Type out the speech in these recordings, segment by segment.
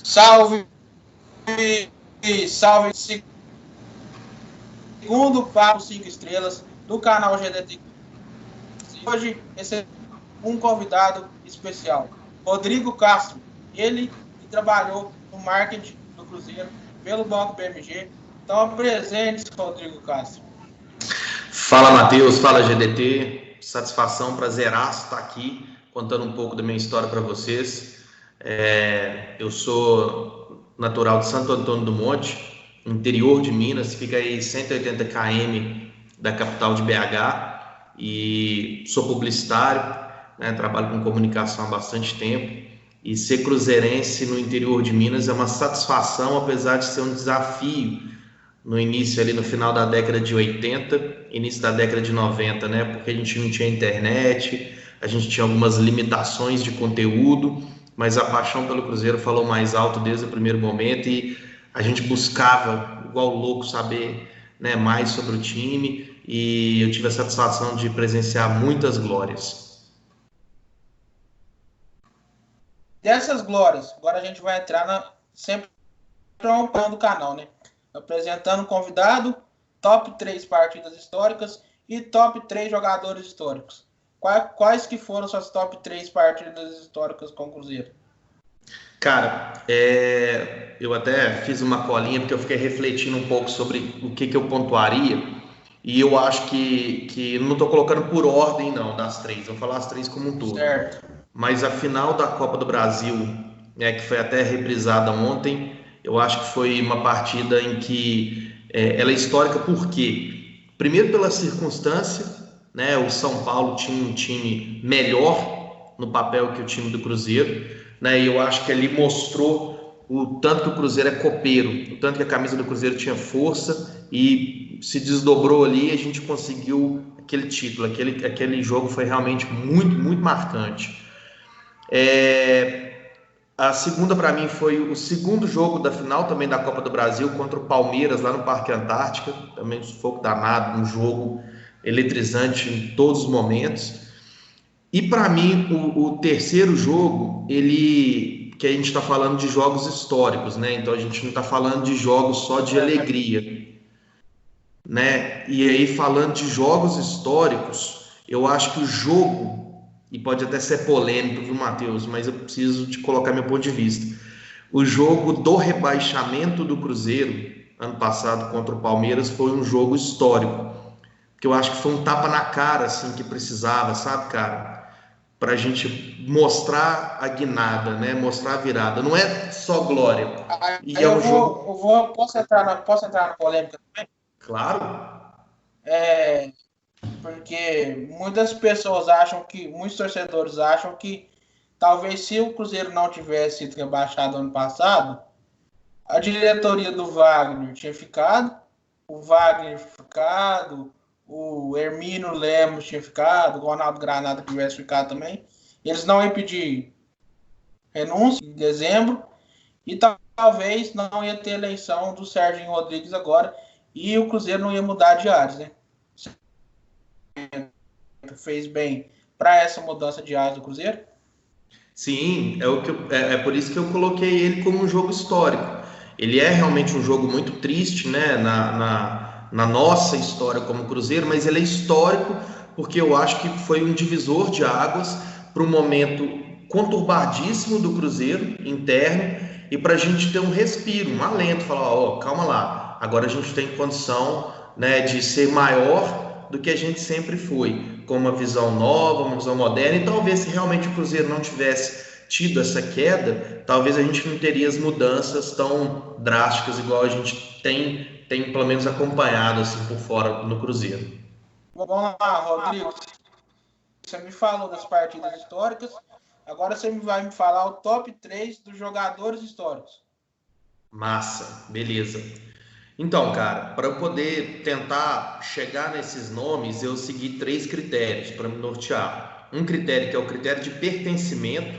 Salve, salve, segundo papo 5 estrelas do canal GDT. Hoje recebemos um convidado especial, Rodrigo Castro. Ele que trabalhou no marketing do Cruzeiro pelo Banco BMG. Então, presente, Rodrigo Castro. Fala, Matheus. Fala, GDT. Satisfação, prazeraço estar aqui contando um pouco da minha história para vocês. Eu sou natural de Santo Antônio do Monte, interior de Minas, fica aí 180 km da capital de BH, e sou publicitário, né? Trabalho com comunicação há bastante tempo, e ser cruzeirense no interior de Minas é uma satisfação, apesar de ser um desafio no início, ali no final da década de 80, início da década de 90, né? Porque a gente não tinha internet, a gente tinha algumas limitações de conteúdo, mas a paixão pelo Cruzeiro falou mais alto desde o primeiro momento, e a gente buscava, igual louco, saber, né, mais sobre o time, e eu tive a satisfação de presenciar muitas glórias. Dessas glórias, agora a gente vai entrar sempre no plano do canal, né? Apresentando um convidado, top 3 partidas históricas e top 3 jogadores históricos. Quais que foram suas top 3 partidas históricas com o Cruzeiro? Cara, eu até fiz uma colinha porque eu fiquei refletindo um pouco sobre o que eu pontuaria, e eu acho que não estou colocando por ordem não das três, vou falar as três como um todo. Certo. Mas a final da Copa do Brasil, né, que foi até reprisada ontem, eu acho que foi uma partida em que ela é histórica. Por quê? Primeiro pela circunstância, né? O São Paulo tinha um time melhor no papel que o time do Cruzeiro, né? E eu acho que ali mostrou o tanto que o Cruzeiro é copeiro, o tanto que a camisa do Cruzeiro tinha força, e se desdobrou ali, e a gente conseguiu aquele título. Aquele jogo foi realmente muito, muito marcante. A segunda para mim foi o segundo jogo da final também da Copa do Brasil contra o Palmeiras lá no Parque Antártica, também um sufoco danado, um jogo eletrizante em todos os momentos. E para mim o terceiro jogo, ele, que a gente está falando de jogos históricos, né? Então a gente não está falando de jogos só de alegria, né? E aí, falando de jogos históricos, eu acho que o jogo, e pode até ser polêmico, viu, Matheus, mas eu preciso de colocar meu ponto de vista. O jogo do rebaixamento do Cruzeiro, ano passado, contra o Palmeiras, foi um jogo histórico, que eu acho que foi um tapa na cara, assim, que precisava, sabe, cara? Pra gente mostrar a guinada, né? Mostrar a virada. Não é só glória. E é um jogo... Posso entrar na polêmica também? Claro. Porque muitos torcedores acham que talvez se o Cruzeiro não tivesse sido rebaixado ano passado, a diretoria do Wagner tinha ficado, o Hermínio Lemos tinha ficado, o Ronaldo Granada tivesse ficado também. Eles não iam pedir renúncia em dezembro, e talvez não ia ter eleição do Serginho Rodrigues agora, e o Cruzeiro não ia mudar de ares, né? Fez bem para essa mudança de ares do Cruzeiro? Sim, é por isso que eu coloquei ele como um jogo histórico. Ele é realmente um jogo muito triste, né, na nossa história como Cruzeiro, mas ele é histórico porque eu acho que foi um divisor de águas para um momento conturbadíssimo do Cruzeiro interno, e para a gente ter um respiro, um alento, falar, ó, calma lá, agora a gente tem condição, né, de ser maior do que a gente sempre foi, com uma visão nova, uma visão moderna. E talvez, se realmente o Cruzeiro não tivesse tido essa queda, talvez a gente não teria as mudanças tão drásticas igual a gente tem pelo menos acompanhado assim por fora no Cruzeiro. Vamos lá, Rodrigo. Você me falou das partidas históricas, agora você vai me falar o top 3 dos jogadores históricos. Massa, beleza. Então, cara, para eu poder tentar chegar nesses nomes, eu segui 3 critérios para me nortear. Um critério que é o critério de pertencimento,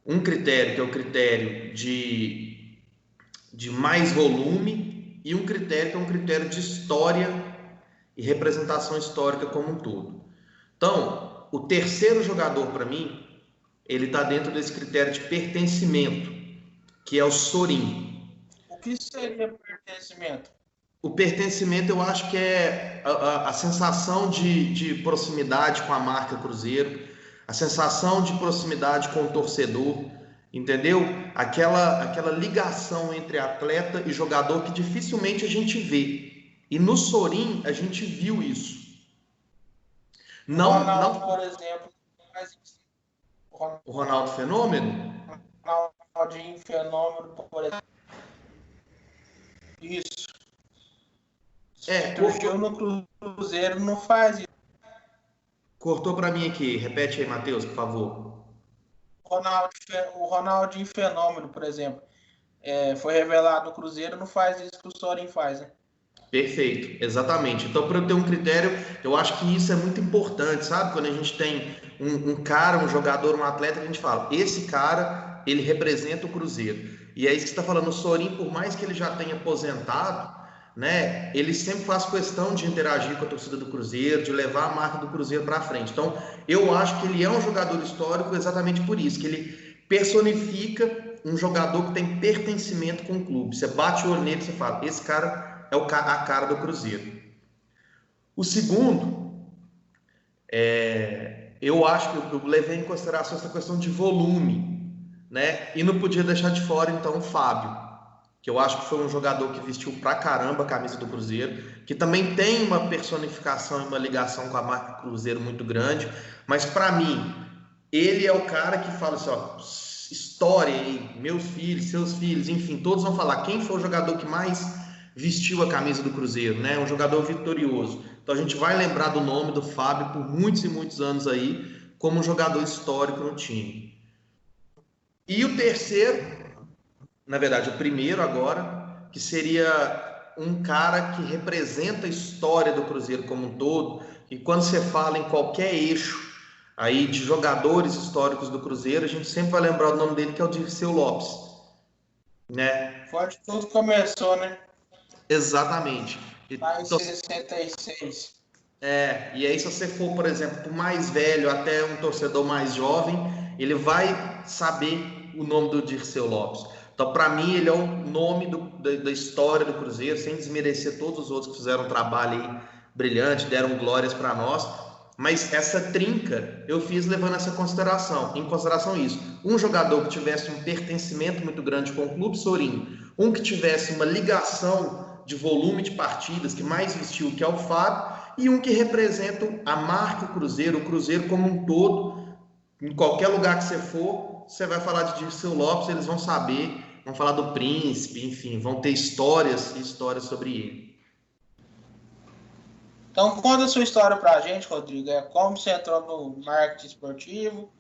um critério que é o critério de mais volume, e um critério que é um critério de história e representação histórica como um todo. Então, o terceiro jogador para mim ele está dentro desse critério de pertencimento, que é o Sorin. O que seria pertencimento? O pertencimento eu acho que é a sensação de proximidade com a marca Cruzeiro, a sensação de proximidade com o torcedor, entendeu? Aquela ligação entre atleta e jogador que dificilmente a gente vê. E no Sorin a gente viu isso. Não, Ronaldo, por exemplo, faz isso. O Ronaldo Fenômeno? Ronaldinho Fenômeno, por exemplo. Isso. Surgiu no Cruzeiro, não faz isso. Cortou para mim aqui. Repete aí, Matheus, por favor. O Ronaldinho Fenômeno, por exemplo, foi revelado no Cruzeiro, não faz isso que o Sorin faz, né? Perfeito, exatamente. Então, para eu ter um critério, eu acho que isso é muito importante, sabe? Quando a gente tem um cara, um jogador, um atleta, a gente fala, esse cara, ele representa o Cruzeiro. E é isso que você está falando, o Sorin, por mais que ele já tenha aposentado, né? Ele sempre faz questão de interagir com a torcida do Cruzeiro, de levar a marca do Cruzeiro para frente. Então, eu acho que ele é um jogador histórico exatamente por isso, que ele personifica um jogador que tem pertencimento com o clube. Você bate o olho nele e você fala, esse cara é a cara do Cruzeiro. O segundo, eu acho que eu levei em consideração essa questão de volume, né? E não podia deixar de fora, então, o Fábio, que eu acho que foi um jogador que vestiu pra caramba a camisa do Cruzeiro, que também tem uma personificação e uma ligação com a marca Cruzeiro muito grande, mas para mim, ele é o cara que fala assim, ó, história aí, meus filhos, seus filhos, enfim, todos vão falar quem foi o jogador que mais vestiu a camisa do Cruzeiro, né? Um jogador vitorioso. Então a gente vai lembrar do nome do Fábio por muitos e muitos anos aí, como um jogador histórico no time. E o terceiro, na verdade, o primeiro agora, que seria um cara que representa a história do Cruzeiro como um todo, e quando você fala em qualquer eixo aí de jogadores históricos do Cruzeiro, a gente sempre vai lembrar o nome dele, que é o Dirceu Lopes, né? Foi onde tudo começou, né? Exatamente. Lá em 66. E aí se você for, por exemplo, pro mais velho até um torcedor mais jovem, ele vai saber o nome do Dirceu Lopes. Então, para mim, ele é o nome da história do Cruzeiro, sem desmerecer todos os outros que fizeram um trabalho aí brilhante, deram glórias para nós. Mas essa trinca eu fiz levando em consideração isso. Um jogador que tivesse um pertencimento muito grande com o Clube Sorin, um que tivesse uma ligação de volume de partidas que mais vestiu, que é o Fábio, e um que representa a marca o Cruzeiro como um todo. Em qualquer lugar que você for, você vai falar de Dirceu Lopes, eles vão saber, vão falar do Príncipe, enfim, vão ter histórias e histórias sobre ele. Então, conta a sua história pra gente, Rodrigo. Como você entrou no marketing esportivo,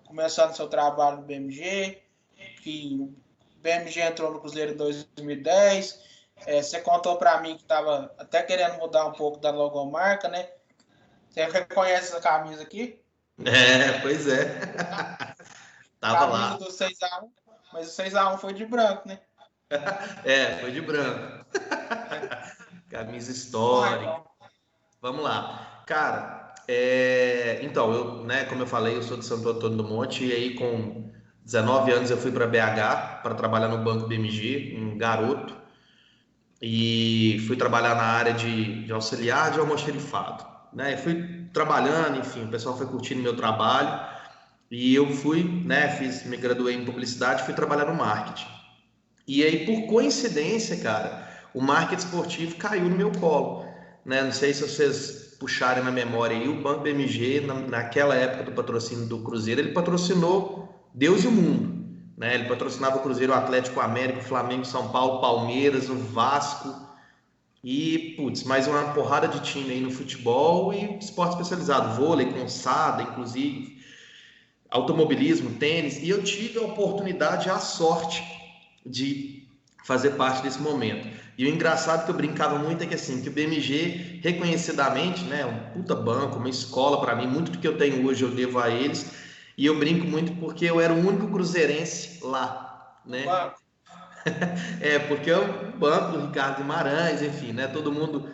começando seu trabalho no BMG, que o BMG entrou no Cruzeiro em 2010. Você contou para mim que estava até querendo mudar um pouco da logomarca, né? Você reconhece essa camisa aqui? Pois é. Tava lá. Do 6x1, mas o 6x1 foi de branco, né? Foi de branco. Camisa histórica. Vamos lá. Cara, então, eu, né, como eu falei, eu sou de Santo Antônio do Monte, e aí com 19 anos eu fui para BH para trabalhar no Banco BMG, um garoto, e fui trabalhar na área de auxiliar de almoxerifado, né? Eu fui trabalhando, enfim, o pessoal foi curtindo meu trabalho, e eu fui, né, me graduei em publicidade, fui trabalhar no marketing. E aí, por coincidência, cara, o marketing esportivo caiu no meu colo, né? Não sei se vocês puxarem na memória aí, o Banco BMG, naquela época do patrocínio do Cruzeiro, ele patrocinou Deus e o mundo, né? Ele patrocinava o Cruzeiro, o Atlético, o América, o Flamengo, São Paulo, Palmeiras, o Vasco e, putz, mais uma porrada de time aí no futebol e esporte especializado, vôlei, calçada, inclusive, automobilismo, tênis, e eu tive a oportunidade, a sorte de fazer parte desse momento. E o engraçado que eu brincava muito é que assim, que o BMG reconhecidamente, né, um puta banco, uma escola para mim, muito do que eu tenho hoje eu devo a eles, e eu brinco muito porque eu era o único cruzeirense lá, né? Porque é o banco do Ricardo Guimarães, enfim, né, todo mundo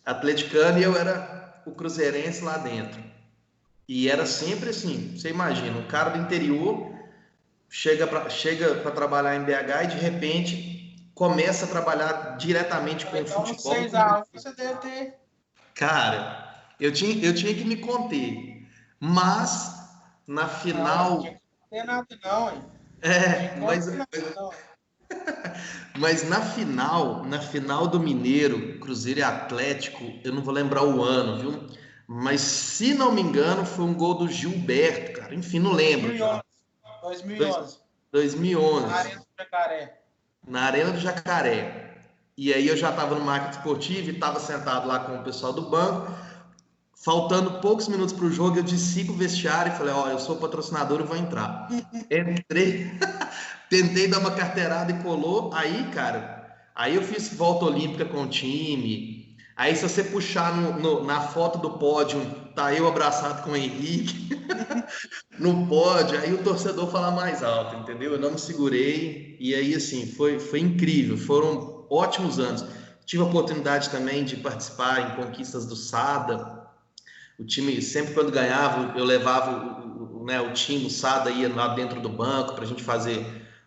atleticano, e eu era o cruzeirense lá dentro. E era sempre assim, você imagina, um cara do interior chega para trabalhar em BH e de repente começa a trabalhar diretamente com Então, no futebol. 6x1 você deve ter. Cara, eu tinha que me conter, mas na Não, não tinha final, que ter nada, não, hein? Não tinha é, que mas, conter nada, não. mas na final do Mineiro, Cruzeiro e Atlético, eu não vou lembrar o ano, viu? Mas se não me engano, foi um gol do Gilberto, cara. Enfim, não lembro já. 2011. 2011. Dois- Na 2011. Arena do Jacaré. Na Arena do Jacaré. E aí eu já estava no marketing esportivo e estava sentado lá com o pessoal do banco. Faltando poucos minutos para o jogo, eu desci o vestiário e falei: Ó, eu sou patrocinador e vou entrar. Entrei, tentei dar uma carteirada e colou. Aí, cara, aí eu fiz volta olímpica com o time. Aí, se você puxar na foto do pódio, tá eu abraçado com o Henrique no pódio, aí o torcedor fala mais alto, entendeu? Eu não me segurei, e aí, assim, foi incrível, foram ótimos anos. Tive a oportunidade também de participar em conquistas do SADA. O time, sempre quando ganhava, eu levava né, o time, o SADA ia lá dentro do banco para a gente fazer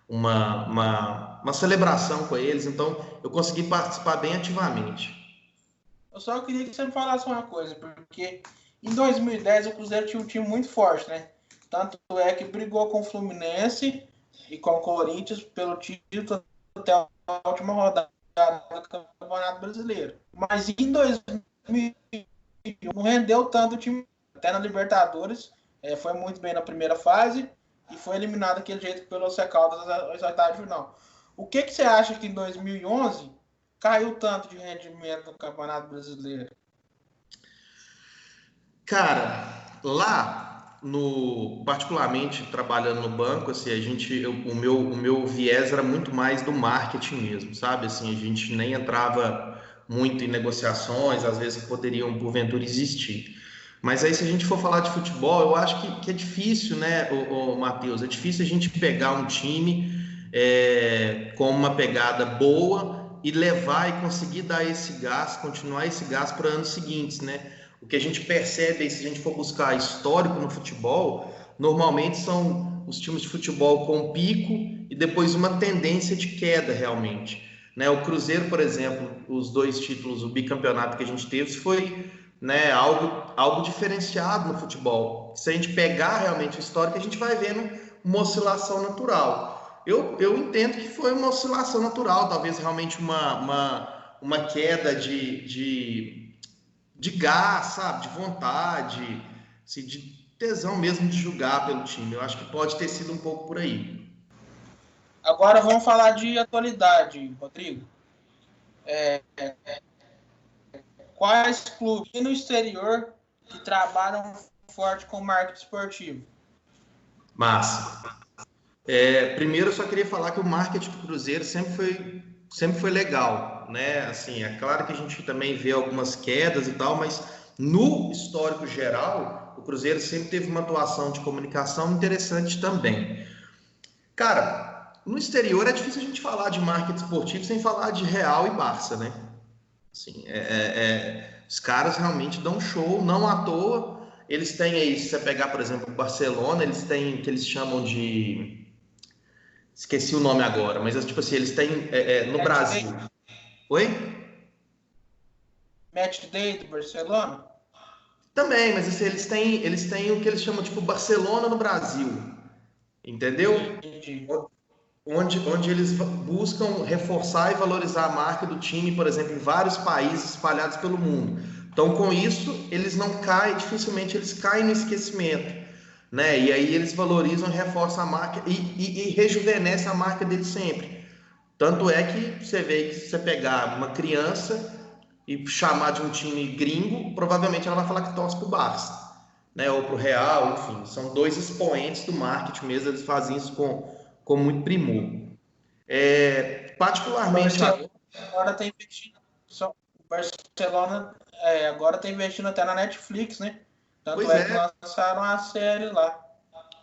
uma celebração com eles, então eu consegui participar bem ativamente. Eu só queria que você me falasse uma coisa, porque em 2010 o Cruzeiro tinha um time muito forte, né? Tanto é que brigou com o Fluminense e com o Corinthians pelo título até a última rodada do Campeonato Brasileiro. Mas em 2001 não rendeu tanto o time, até na Libertadores, foi muito bem na primeira fase e foi eliminado daquele jeito pelo Once Caldas nas oitavas de final. O que, que você acha que em 2011 caiu tanto de rendimento no Campeonato Brasileiro? Cara, lá no, particularmente trabalhando no banco, assim, o meu viés era muito mais do marketing mesmo, sabe? Assim, a gente nem entrava muito em negociações, às vezes que poderiam porventura existir. Mas aí, se a gente for falar de futebol, eu acho que é difícil, né, o Matheus? É difícil a gente pegar um time com uma pegada boa e levar e conseguir dar esse gás, continuar esse gás para anos seguintes, né? O que a gente percebe aí, se a gente for buscar histórico no futebol, normalmente são os times de futebol com pico e depois uma tendência de queda realmente. Né? O Cruzeiro, por exemplo, os dois títulos, o bicampeonato que a gente teve, foi, né, algo diferenciado no futebol. Se a gente pegar realmente o histórico, a gente vai vendo uma oscilação natural. Eu entendo que foi uma oscilação natural, talvez realmente uma queda de gás, sabe? De vontade, assim, de tesão mesmo de jogar pelo time. Eu acho que pode ter sido um pouco por aí. Agora vamos falar de atualidade, Rodrigo. Quais clubes no exterior que trabalham forte com marketing esportivo? Massa. Primeiro, eu só queria falar que o marketing do Cruzeiro sempre foi legal, né? Assim, é claro que a gente também vê algumas quedas e tal, mas no histórico geral, o Cruzeiro sempre teve uma atuação de comunicação interessante também. Cara, no exterior é difícil a gente falar de marketing esportivo sem falar de Real e Barça, né? Assim, os caras realmente dão show, não à toa. Eles têm aí, se você pegar, por exemplo, o Barcelona, eles têm o que eles chamam de. Esqueci o nome agora, mas tipo assim, eles têm no Match Day, Brasil. Oi? Match Day do Barcelona? Também, mas assim, eles têm o que eles chamam tipo Barcelona no Brasil. Entendeu? Entendi. Onde eles buscam reforçar e valorizar a marca do time, por exemplo, em vários países espalhados pelo mundo. Então, com isso, eles não caem, dificilmente eles caem no esquecimento, né? E aí eles valorizam, reforçam a marca e rejuvenescem a marca deles sempre. Tanto é que você vê que se você pegar uma criança e chamar de um time gringo, provavelmente ela vai falar que torce pro Barça, né? Ou pro Real, enfim. São dois expoentes do marketing mesmo, eles fazem isso com muito primor. O Particularmente Barcelona agora está investindo. O Barcelona agora está investindo até na Netflix, né? Tanto pois é que é, lançaram a série lá.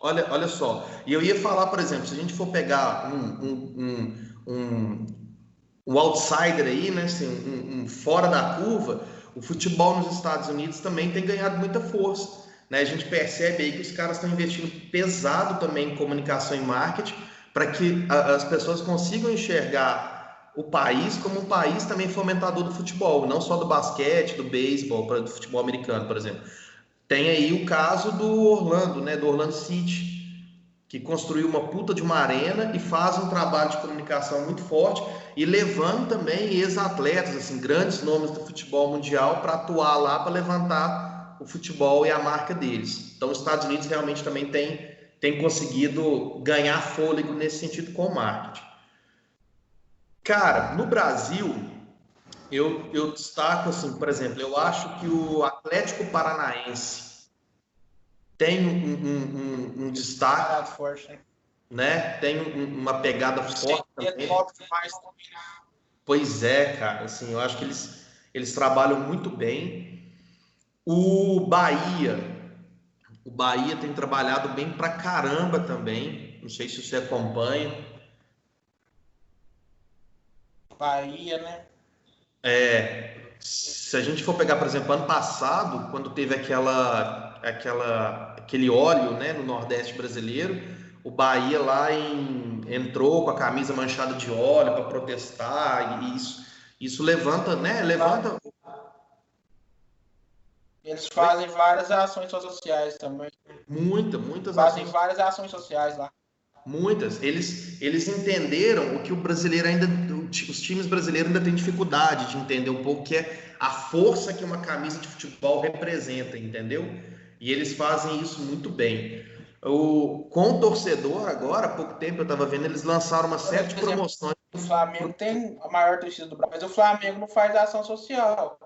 olha só. E eu ia falar, por exemplo, se a gente for pegar um outsider aí, né, assim, fora da curva, o futebol nos Estados Unidos também tem ganhado muita força. né, a gente percebe aí que os caras estão investindo pesado também em comunicação e marketing para que as pessoas consigam enxergar o país como um país também fomentador do futebol, não só do basquete, do beisebol, do futebol americano, por exemplo. Tem aí o caso do Orlando, né, do Orlando City, que construiu uma puta de uma arena e faz um trabalho de comunicação muito forte e levando também ex-atletas, assim, grandes nomes do futebol mundial para atuar lá, para levantar o futebol e a marca deles. Então, os Estados Unidos realmente também tem conseguido ganhar fôlego nesse sentido com o marketing. Cara, no Brasil, eu destaco, assim, por exemplo, eu acho que o Atlético Paranaense tem um destaque, forte, né? Tem uma pegada forte também. Pois é, cara, assim, eu acho que eles trabalham muito bem. O Bahia tem trabalhado bem pra caramba também. Não sei se você acompanha. Bahia, né? Se a gente for pegar, por exemplo, ano passado, quando teve aquele óleo, né, no Nordeste brasileiro, o Bahia lá entrou com a camisa manchada de óleo para protestar, e isso levanta, né? Levanta. Eles fazem várias ações sociais também. Muitas Fazem ações. várias ações sociais lá. Muitas. Eles entenderam o que o brasileiro ainda, os times brasileiros ainda têm dificuldade de entender um pouco, que é a força que uma camisa de futebol representa, entendeu? E eles fazem isso muito bem. Com o torcedor, agora, há pouco tempo eu estava vendo, eles lançaram uma série de promoções. O Flamengo tem a maior torcida do Brasil, mas o Flamengo não faz ação social.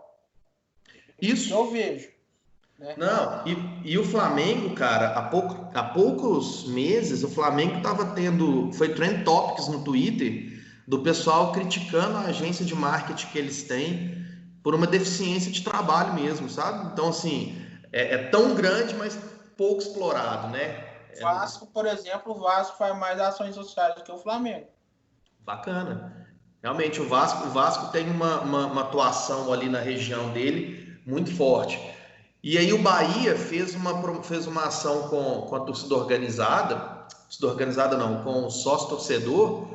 Isso eu vejo. Né? Não, e o Flamengo, cara, há poucos meses, o Flamengo estava foi trend topics no Twitter do pessoal criticando a agência de marketing que eles têm por uma deficiência de trabalho mesmo, sabe? Então, assim, é tão grande, mas pouco explorado, né? Vasco, por exemplo, o Vasco faz mais ações sociais do que o Flamengo. Bacana. Realmente, o Vasco tem uma atuação ali na região dele muito forte. E aí o Bahia fez uma ação com a torcida organizada não, com o sócio torcedor,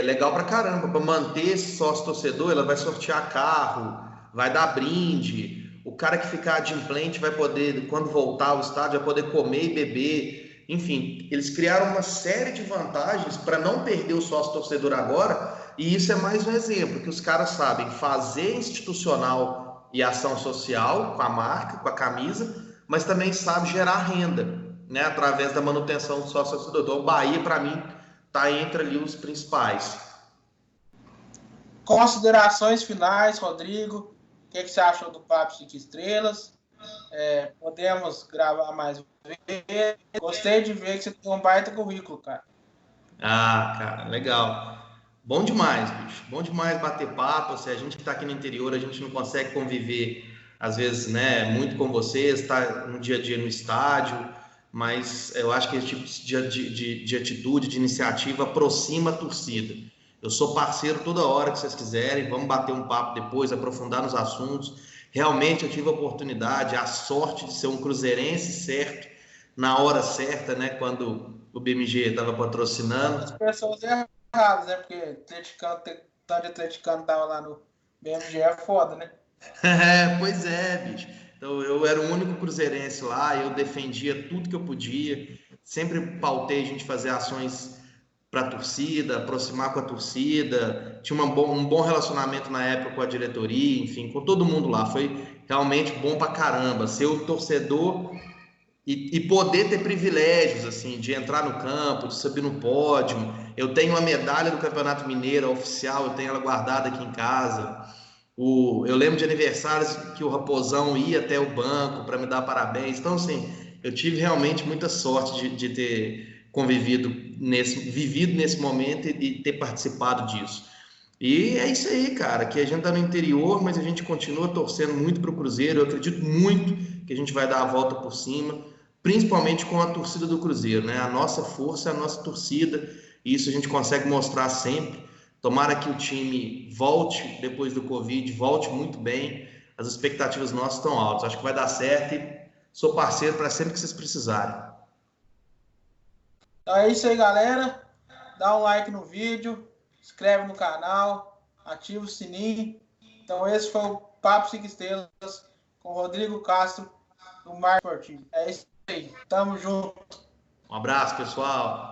legal pra caramba, para manter esse sócio torcedor, ela vai sortear carro, vai dar brinde, o cara que ficar adimplente vai poder, quando voltar ao estádio, vai poder comer e beber, enfim, eles criaram uma série de vantagens para não perder o sócio torcedor agora, e isso é mais um exemplo, que os caras sabem fazer institucional e ação social com a marca, com a camisa, mas também sabe gerar renda, né, através da manutenção do sócio torcedor. Então, o Bahia, para mim, está entre ali os principais. Considerações finais, Rodrigo. O que você achou do Papo 5 Estrelas? Podemos gravar mais vezes. Gostei de ver que você tem um baita currículo, cara. Ah, cara, legal. Bom demais, bicho. Bom demais bater papo. Se a gente que está aqui no interior, a gente não consegue conviver, às vezes, né, muito com vocês, está no dia a dia no estádio, mas eu acho que esse tipo de atitude, de iniciativa, aproxima a torcida. Eu sou parceiro toda hora que vocês quiserem, vamos bater um papo depois, aprofundar nos assuntos. Realmente eu tive a oportunidade, a sorte de ser um cruzeirense certo, na hora certa, né, quando o BMG estava patrocinando. As pessoas erradas, né? Porque tanto de atleticano tava lá no BMG é foda, né? Pois é, bicho. Então eu era o único cruzeirense lá, eu defendia tudo que eu podia, sempre pautei a gente fazer ações para a torcida, aproximar com a torcida, tinha um bom relacionamento na época com a diretoria, enfim, com todo mundo lá. Foi realmente bom pra caramba ser o torcedor e poder ter privilégios, assim, de entrar no campo, de subir no pódio. Eu tenho uma medalha do Campeonato Mineiro oficial, eu tenho ela guardada aqui em casa. Eu lembro de aniversários que o Raposão ia até o banco para me dar parabéns. Então, assim, eu tive realmente muita sorte de ter vivido nesse momento e ter participado disso. E é isso aí, cara, que a gente tá no interior, mas a gente continua torcendo muito pro Cruzeiro. Eu acredito muito que a gente vai dar a volta por cima, principalmente com a torcida do Cruzeiro, né? A nossa força é a nossa torcida, e isso a gente consegue mostrar sempre. Tomara que o time volte depois do Covid, volte muito bem. As expectativas nossas estão altas. Acho que vai dar certo e Sou parceiro para sempre que vocês precisarem. Então é isso aí, galera. Dá um like no vídeo, inscreve no canal, ativa o sininho. Então esse foi o Papo 5 Estrelas com o Rodrigo Castro, do Mar Esportivo. É isso aí. Tamo junto. Um abraço, pessoal.